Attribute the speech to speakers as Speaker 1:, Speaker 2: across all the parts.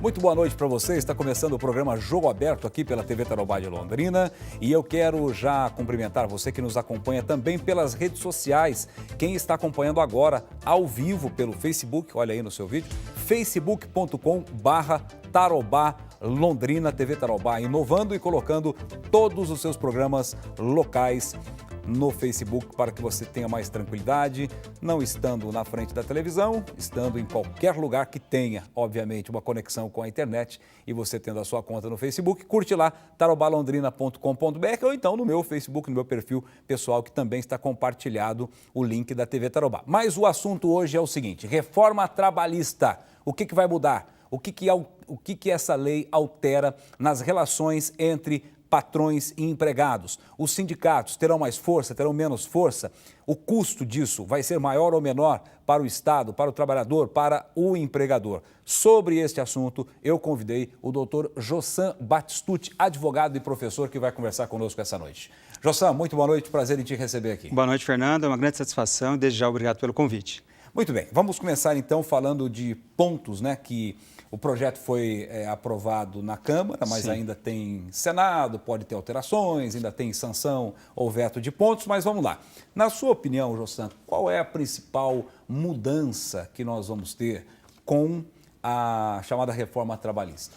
Speaker 1: Muito boa noite para você. Está começando o programa Jogo Aberto aqui pela TV Tarobá de Londrina. E eu quero já cumprimentar você que nos acompanha também pelas redes sociais. Quem está acompanhando agora ao vivo pelo Facebook, olha aí no seu vídeo, facebook.com/Tarobá Londrina, TV Tarobá, inovando e colocando todos os seus programas locais no Facebook para que você tenha mais tranquilidade, não estando na frente da televisão, estando em qualquer lugar que tenha, obviamente, uma conexão com a internet e você tendo a sua conta no Facebook, curte lá tarobalondrina.com.br ou então no meu Facebook, no meu perfil pessoal, que também está compartilhado o link da TV Tarobá. Mas o assunto hoje é o seguinte: reforma trabalhista. O que vai mudar? O que essa lei altera nas relações entre patrões e empregados? Os sindicatos terão mais força, terão menos força? O custo disso vai ser maior ou menor para o Estado, para o trabalhador, para o empregador? Sobre este assunto, eu convidei o doutor Jossan Batistucci, advogado e professor, que vai conversar conosco essa noite. Jossan, muito boa noite, prazer em te receber aqui.
Speaker 2: Boa noite, Fernando, é uma grande satisfação e desde já obrigado pelo convite.
Speaker 1: Muito bem, vamos começar então falando de pontos, né, que o projeto foi aprovado na Câmara, mas ainda tem Senado, pode ter alterações, ainda tem sanção ou veto de pontos, mas vamos lá. Na sua opinião, Jossan, qual é a principal mudança que nós vamos ter com a chamada reforma trabalhista?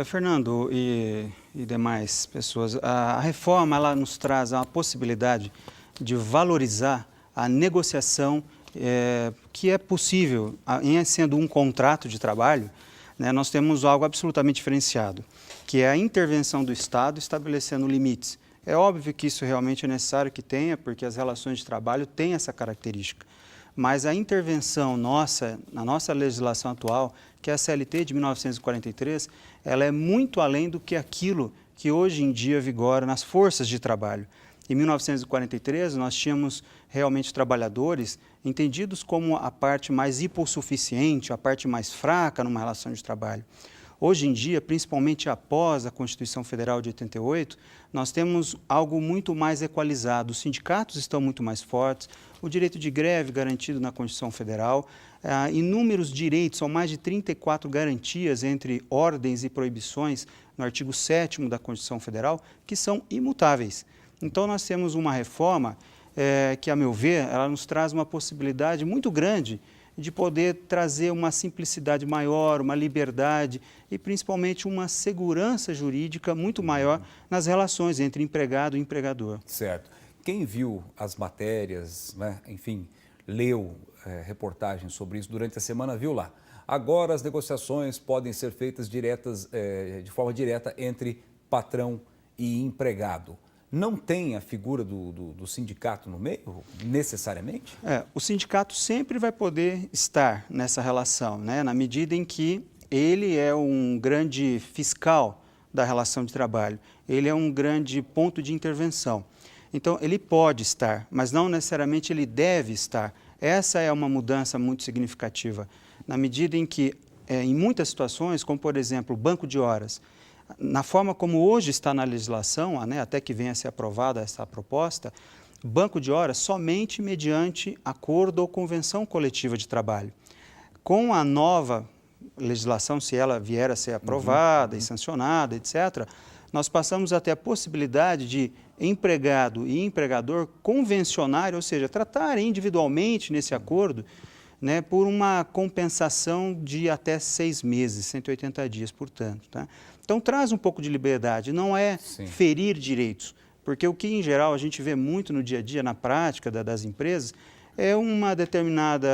Speaker 2: Fernando e demais pessoas, a reforma ela nos traz a possibilidade de valorizar a negociação que é possível, em sendo um contrato de trabalho, né, nós temos algo absolutamente diferenciado, que é a intervenção do Estado estabelecendo limites. É óbvio que isso realmente é necessário que tenha, porque as relações de trabalho têm essa característica. Mas a intervenção nossa, na nossa legislação atual, que é a CLT de 1943, ela é muito além do que aquilo que hoje em dia vigora nas forças de trabalho. Em 1943, nós tínhamos realmente trabalhadores entendidos como a parte mais hipossuficiente, a parte mais fraca numa relação de trabalho. Hoje em dia, principalmente após a Constituição Federal de 88, nós temos algo muito mais equalizado. Os sindicatos estão muito mais fortes, o direito de greve garantido na Constituição Federal, inúmeros direitos, são mais de 34 garantias entre ordens e proibições no artigo 7º da Constituição Federal, que são imutáveis. Então, nós temos uma reforma que, a meu ver, ela nos traz uma possibilidade muito grande de poder trazer uma simplicidade maior, uma liberdade e, principalmente, uma segurança jurídica muito maior nas relações entre empregado e empregador.
Speaker 1: Certo. Quem viu as matérias, né, enfim, leu reportagens sobre isso durante a semana, viu lá. Agora, as negociações podem ser feitas de forma direta entre patrão e empregado. Não tem a figura do sindicato no meio, necessariamente?
Speaker 2: O sindicato sempre vai poder estar nessa relação, né? Na medida em que ele é um grande fiscal da relação de trabalho, ele é um grande ponto de intervenção. Então, ele pode estar, mas não necessariamente ele deve estar. Essa é uma mudança muito significativa, na medida em que, em muitas situações, como por exemplo, o banco de horas, na forma como hoje está na legislação, né, até que venha a ser aprovada essa proposta, banco de horas somente mediante acordo ou convenção coletiva de trabalho. Com a nova legislação, se ela vier a ser aprovada e sancionada, etc., nós passamos a ter a possibilidade de empregado e empregador convencionarem, ou seja, tratarem individualmente nesse acordo, né, por uma compensação de até 6 meses, 180 dias, portanto. Tá? Então, traz um pouco de liberdade, não é ferir direitos, porque o que, em geral, a gente vê muito no dia a dia, na prática das empresas, é uma determinada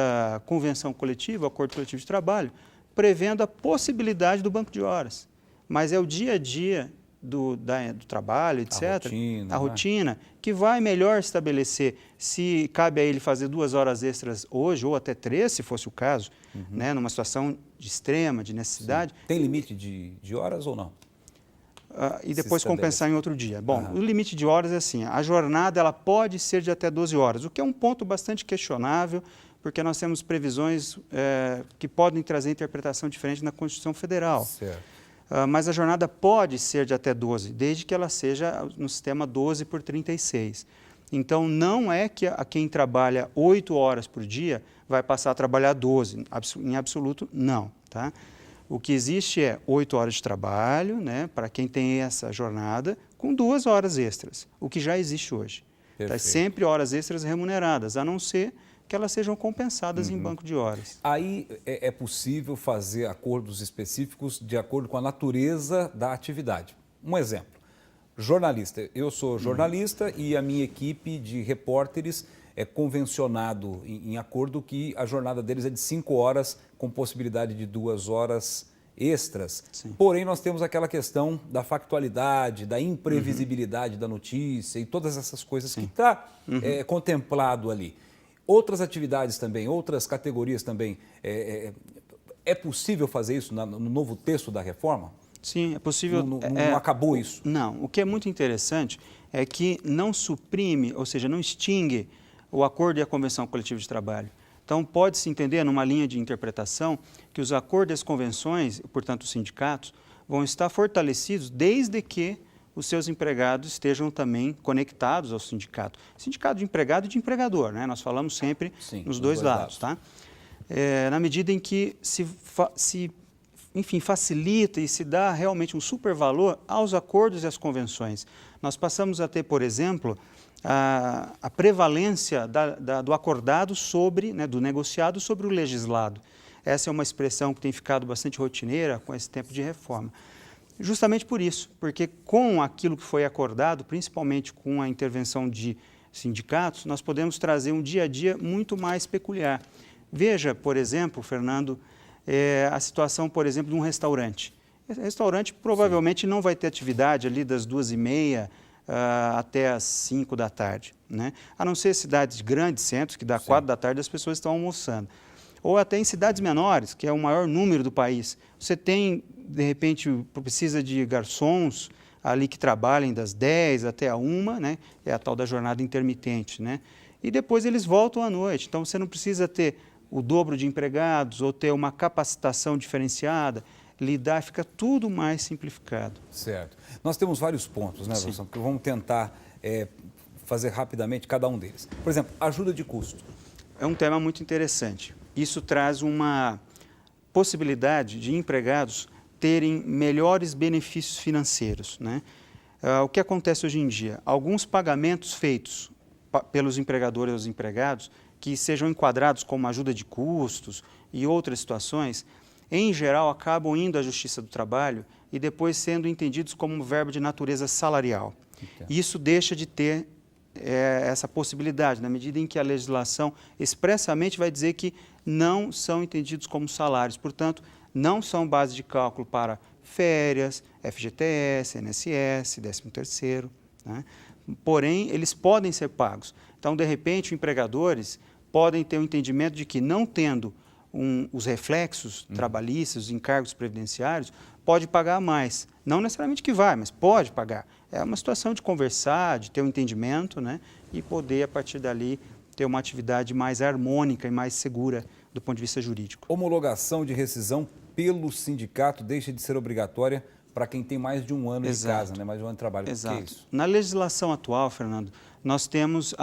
Speaker 2: convenção coletiva, acordo coletivo de trabalho, prevendo a possibilidade do banco de horas. Mas é o dia a dia do trabalho, etc., a rotina, que vai melhor estabelecer se cabe a ele fazer 2 horas extras hoje, ou até 3, se fosse o caso, né, numa situação de extrema, de necessidade.
Speaker 1: Tem limite de horas ou não?
Speaker 2: E depois compensar em outro dia. Bom, o limite de horas é assim, a jornada ela pode ser de até 12 horas, o que é um ponto bastante questionável, porque nós temos previsões que podem trazer interpretação diferente na Constituição Federal.
Speaker 1: Certo.
Speaker 2: Mas a jornada pode ser de até 12, desde que ela seja no sistema 12 por 36. Então, não é que quem trabalha 8 horas por dia vai passar a trabalhar 12, em absoluto, não. Tá? O que existe é 8 horas de trabalho, né, para quem tem essa jornada, com 2 horas extras, o que já existe hoje. Tá? Sempre horas extras remuneradas, a não ser que elas sejam compensadas em banco de horas.
Speaker 1: Aí é possível fazer acordos específicos de acordo com a natureza da atividade. Um exemplo, jornalista. Eu sou jornalista e a minha equipe de repórteres é convencionado em acordo que a jornada deles é de 5 horas, com possibilidade de 2 horas extras.
Speaker 2: Sim.
Speaker 1: Porém, nós temos aquela questão da factualidade, da imprevisibilidade da notícia e todas essas coisas que está contemplado ali. Outras atividades também, outras categorias também. É possível fazer isso no novo texto da reforma?
Speaker 2: Sim, é possível.
Speaker 1: Não acabou isso?
Speaker 2: Não. O que é muito interessante é que não suprime, ou seja, não extingue o acordo e a convenção coletiva de trabalho. Então, pode-se entender, numa linha de interpretação, que os acordos e as convenções, portanto, os sindicatos, vão estar fortalecidos desde que os seus empregados estejam também conectados ao sindicato. Sindicato de empregado e de empregador, né? Nós falamos sempre nos dois lados. Tá? Na medida em que enfim, facilita e se dá realmente um supervalor aos acordos e às convenções. Nós passamos a ter, por exemplo, a prevalência do acordado sobre, né, do negociado sobre o legislado. Essa é uma expressão que tem ficado bastante rotineira com esse tempo de reforma. Justamente por isso, porque com aquilo que foi acordado, principalmente com a intervenção de sindicatos, nós podemos trazer um dia a dia muito mais peculiar. Veja, por exemplo, Fernando, a situação, por exemplo, de um restaurante. Esse restaurante provavelmente não vai ter atividade ali das 2h30 até as 5 da tarde, né? A não ser cidades grandes, centros, que dá 4 da tarde as pessoas estão almoçando. Ou até em cidades menores, que é o maior número do país. Você tem, de repente, precisa de garçons ali que trabalhem das 10 até a 1, né? É a tal da jornada intermitente, né? E depois eles voltam à noite. Então, você não precisa ter o dobro de empregados ou ter uma capacitação diferenciada. Lidar, fica tudo mais simplificado.
Speaker 1: Certo. Nós temos vários pontos, né, professor? Que vamos tentar fazer rapidamente cada um deles. Por exemplo, ajuda de custo.
Speaker 2: É um tema muito interessante. Isso traz uma possibilidade de empregados terem melhores benefícios financeiros, né? O que acontece hoje em dia? Alguns pagamentos feitos pelos empregadores aos empregados, que sejam enquadrados como ajuda de custos e outras situações, em geral, acabam indo à Justiça do Trabalho e depois sendo entendidos como um verbo de natureza salarial. Entendo. Isso deixa de ter essa possibilidade, na medida em que a legislação expressamente vai dizer que não são entendidos como salários, portanto, não são base de cálculo para férias, FGTS, INSS, 13º, né? Porém, eles podem ser pagos. Então, de repente, os empregadores podem ter o entendimento de que, não tendo os reflexos trabalhistas, os encargos previdenciários, pode pagar mais. Não necessariamente que vai, mas pode pagar. É uma situação de conversar, de ter um entendimento, né? E poder, a partir dali, ter uma atividade mais harmônica e mais segura do ponto de vista jurídico.
Speaker 1: Homologação de rescisão pelo sindicato deixa de ser obrigatória para quem tem mais de um ano de casa, né? Mais de um ano de trabalho.
Speaker 2: Exato.
Speaker 1: O que é isso?
Speaker 2: Na legislação atual, Fernando, nós temos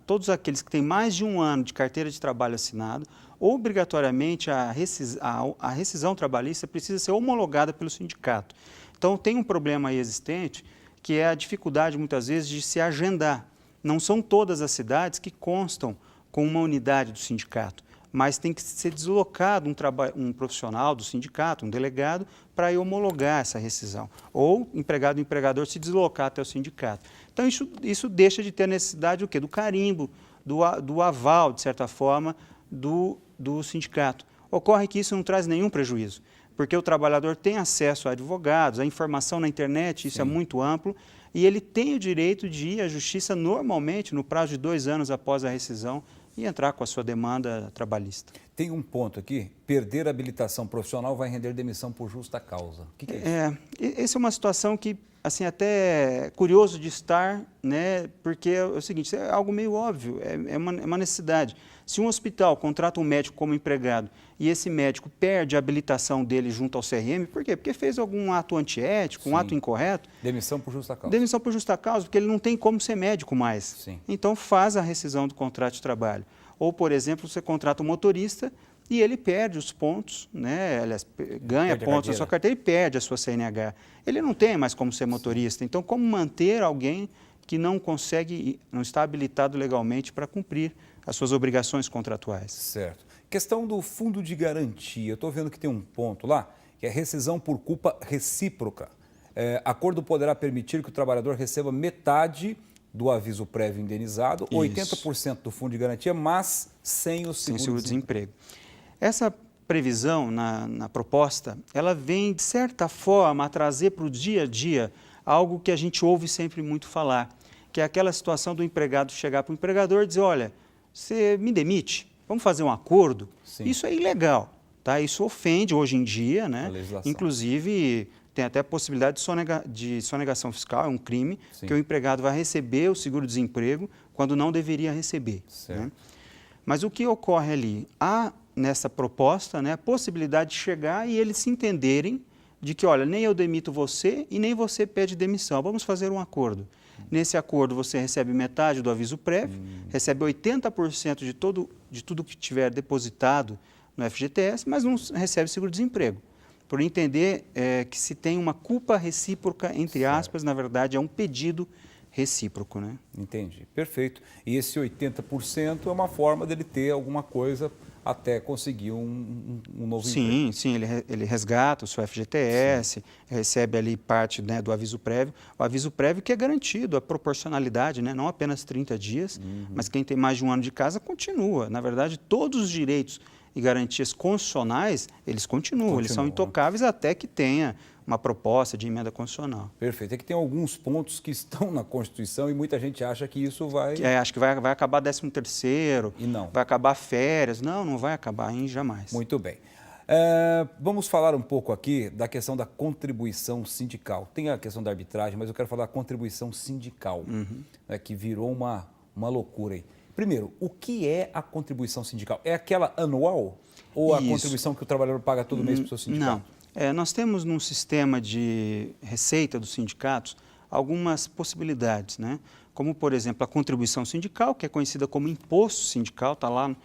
Speaker 2: todos aqueles que têm mais de um ano de carteira de trabalho assinado, obrigatoriamente a rescisão trabalhista precisa ser homologada pelo sindicato. Então, tem um problema aí existente, que é a dificuldade, muitas vezes, de se agendar. Não são todas as cidades que constam com uma unidade do sindicato, mas tem que ser deslocado um profissional do sindicato, um delegado, para ir homologar essa rescisão. Ou empregado e empregador se deslocar até o sindicato. Então, isso deixa de ter a necessidade do quê? Do carimbo, do aval, de certa forma, do sindicato. Ocorre que isso não traz nenhum prejuízo, porque o trabalhador tem acesso a advogados, a informação na internet, isso é muito amplo, e ele tem o direito de ir à justiça normalmente, no prazo de 2 anos após a rescisão, e entrar com a sua demanda trabalhista.
Speaker 1: Tem um ponto aqui, perder a habilitação profissional vai render demissão por justa causa. O que é isso?
Speaker 2: Essa é uma situação que, assim, até é curioso de estar, né? Porque é o seguinte, é algo meio óbvio, é uma necessidade. Se um hospital contrata um médico como empregado e esse médico perde a habilitação dele junto ao CRM, por quê? Porque fez algum ato antiético, um ato incorreto.
Speaker 1: Demissão por justa causa.
Speaker 2: Demissão por justa causa, porque ele não tem como ser médico mais.
Speaker 1: Sim.
Speaker 2: Então, faz a rescisão do contrato de trabalho. Ou, por exemplo, você contrata um motorista e ele perde os pontos, né? Aliás, ganha pontos na sua carteira e perde a sua CNH. Ele não tem mais como ser motorista. Então, como manter alguém que não consegue, não está habilitado legalmente para cumprir as suas obrigações contratuais?
Speaker 1: Certo. Questão do fundo de garantia. Eu estou vendo que tem um ponto lá, que é rescisão por culpa recíproca. Acordo poderá permitir que o trabalhador receba metade do aviso prévio indenizado,
Speaker 2: Isso.
Speaker 1: 80% do fundo de garantia, mas sem o
Speaker 2: seguro-desemprego. Essa previsão na proposta, ela vem, de certa forma, a trazer para o dia a dia algo que a gente ouve sempre muito falar, que é aquela situação do empregado chegar para o empregador e dizer, olha, você me demite, vamos fazer um acordo?
Speaker 1: Sim.
Speaker 2: Isso é ilegal, tá? Isso ofende hoje em dia, né?
Speaker 1: A legislação.
Speaker 2: Inclusive, tem até a possibilidade de sonegação fiscal, é um crime,
Speaker 1: Sim.
Speaker 2: que o empregado vai receber o seguro-desemprego quando não deveria receber. Né? Mas o que ocorre ali? Há nessa proposta, né, a possibilidade de chegar e eles se entenderem de que, olha, nem eu demito você e nem você pede demissão, vamos fazer um acordo. Nesse acordo você recebe metade do aviso prévio, recebe 80% de tudo que tiver depositado no FGTS, mas não recebe seguro-desemprego. Por entender que se tem uma culpa recíproca, entre aspas, na verdade é um pedido recíproco, né?
Speaker 1: Entendi, perfeito. E esse 80% é uma forma dele ter alguma coisa até conseguir um novo emprego.
Speaker 2: Sim, ele resgata o seu FGTS, recebe ali parte, né, do aviso prévio. O aviso prévio que é garantido, a proporcionalidade, né, não apenas 30 dias, mas quem tem mais de um ano de casa continua. Na verdade, todos os direitos e garantias constitucionais, eles continuam, eles são intocáveis até que tenha uma proposta de emenda constitucional.
Speaker 1: Perfeito. É que tem alguns pontos que estão na Constituição e muita gente acha que isso vai...
Speaker 2: Acho que vai acabar 13º,
Speaker 1: e não.
Speaker 2: Vai acabar férias. Não vai acabar, hein? Jamais.
Speaker 1: Muito bem. Vamos falar um pouco aqui da questão da contribuição sindical. Tem a questão da arbitragem, mas eu quero falar da contribuição sindical, né, que virou uma loucura aí. Primeiro, o que é a contribuição sindical? É aquela anual ou a contribuição que o trabalhador paga todo mês para o seu sindicato?
Speaker 2: Não. Nós temos num sistema de receita dos sindicatos algumas possibilidades, né? Como, por exemplo, a contribuição sindical, que é conhecida como imposto sindical, está lá,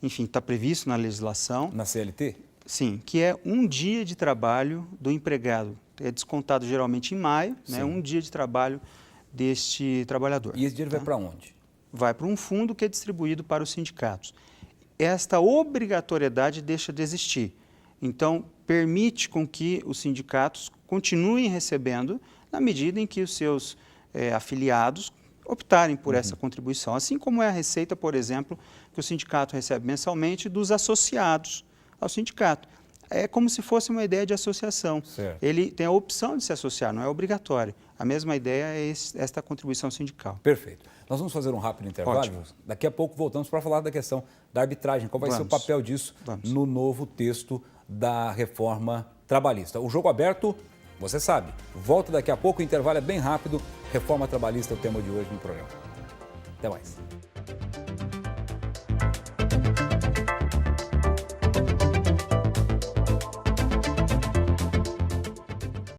Speaker 2: enfim, está previsto na legislação.
Speaker 1: Na CLT?
Speaker 2: Sim, que é um dia de trabalho do empregado. É descontado geralmente em maio, né? Um dia de trabalho deste trabalhador.
Speaker 1: E esse dinheiro vai para onde?
Speaker 2: Vai para um fundo que é distribuído para os sindicatos. Esta obrigatoriedade deixa de existir. Então, permite com que os sindicatos continuem recebendo na medida em que os seus afiliados optarem por essa contribuição. Assim como é a receita, por exemplo, que o sindicato recebe mensalmente dos associados ao sindicato. É como se fosse uma ideia de associação.
Speaker 1: Certo.
Speaker 2: Ele tem a opção de se associar, não é obrigatório. A mesma ideia é esta contribuição sindical.
Speaker 1: Perfeito. Nós vamos fazer um rápido intervalo.
Speaker 2: Ótimo.
Speaker 1: Daqui a pouco voltamos para falar da questão da arbitragem. Qual vai ser o papel disso no novo texto da reforma trabalhista? O jogo aberto, você sabe. Volta daqui a pouco, o intervalo é bem rápido. Reforma trabalhista é o tema de hoje no programa. Até mais.